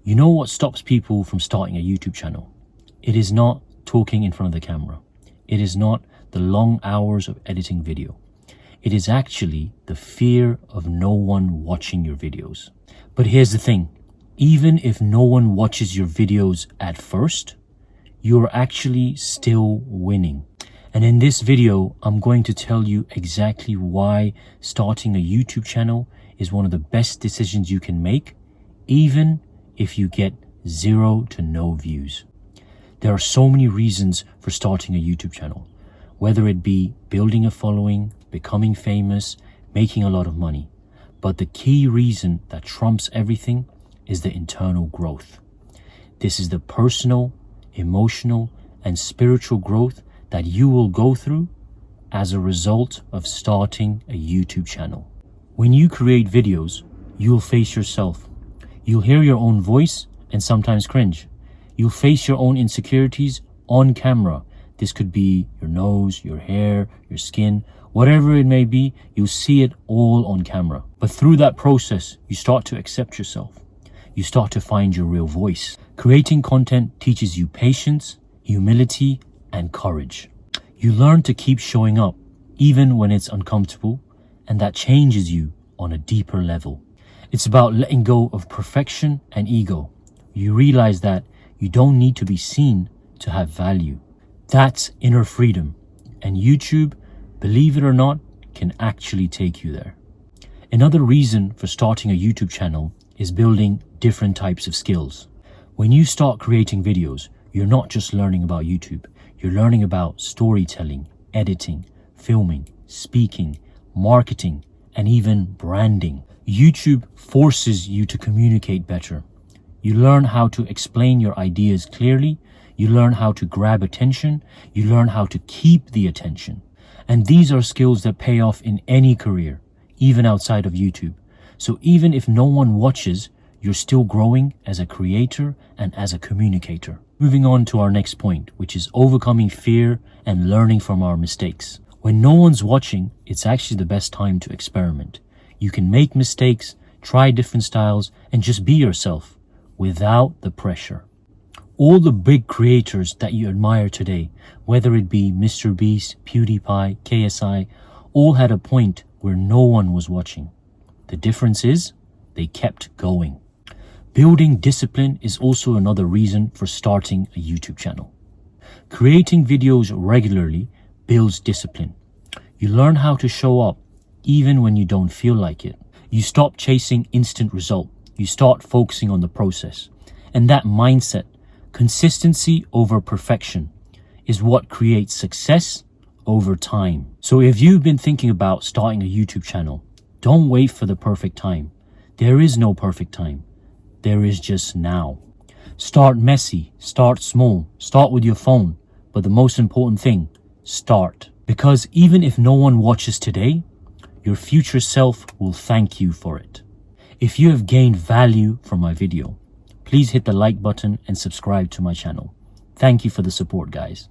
You know what stops people from starting a YouTube channel? It is not talking in front of the camera. It is not the long hours of editing video. It is actually the fear of no one watching your videos. But here's the thing, even if no one watches your videos at first, you're actually still winning. And in this video, I'm going to tell you exactly why starting a YouTube channel is one of the best decisions you can make, even if you get 0 to no views. There are so many reasons for starting a YouTube channel, whether it be building a following, becoming famous, making a lot of money. But the key reason that trumps everything is the internal growth. This is the personal, emotional, and spiritual growth that you will go through as a result of starting a YouTube channel. When you create videos, you'll face yourself. You'll hear your own voice and sometimes cringe. You'll face your own insecurities on camera. This could be your nose, your hair, your skin, whatever it may be, you'll see it all on camera. But through that process, you start to accept yourself. You start to find your real voice. Creating content teaches you patience, humility, and courage. You learn to keep showing up, even when it's uncomfortable, and that changes you on a deeper level. It's about letting go of perfection and ego. You realize that you don't need to be seen to have value. That's inner freedom. And YouTube, believe it or not, can actually take you there. Another reason for starting a YouTube channel is building different types of skills. When you start creating videos, you're not just learning about YouTube. You're learning about storytelling, editing, filming, speaking, marketing, and even branding. YouTube forces you to communicate better. You learn how to explain your ideas clearly. You learn how to grab attention. You learn how to keep the attention. And these are skills that pay off in any career, even outside of YouTube. So even if no one watches, you're still growing as a creator and as a communicator. Moving on to our next point, which is overcoming fear and learning from our mistakes. When no one's watching, it's actually the best time to experiment. You can make mistakes, try different styles, and just be yourself without the pressure. All the big creators that you admire today, whether it be Mr. Beast, PewDiePie, KSI, all had a point where no one was watching. The difference is they kept going. Building discipline is also another reason for starting a YouTube channel. Creating videos regularly builds discipline. You learn how to show up even when you don't feel like it. You stop chasing instant result. You start focusing on the process. And that mindset, consistency over perfection, is what creates success over time. So if you've been thinking about starting a YouTube channel, don't wait for the perfect time. There is no perfect time. There is just now. Start messy, start small, start with your phone. But the most important thing, start. Because even if no one watches today, your future self will thank you for it. If you have gained value from my video, please hit the like button and subscribe to my channel. Thank you for the support, guys.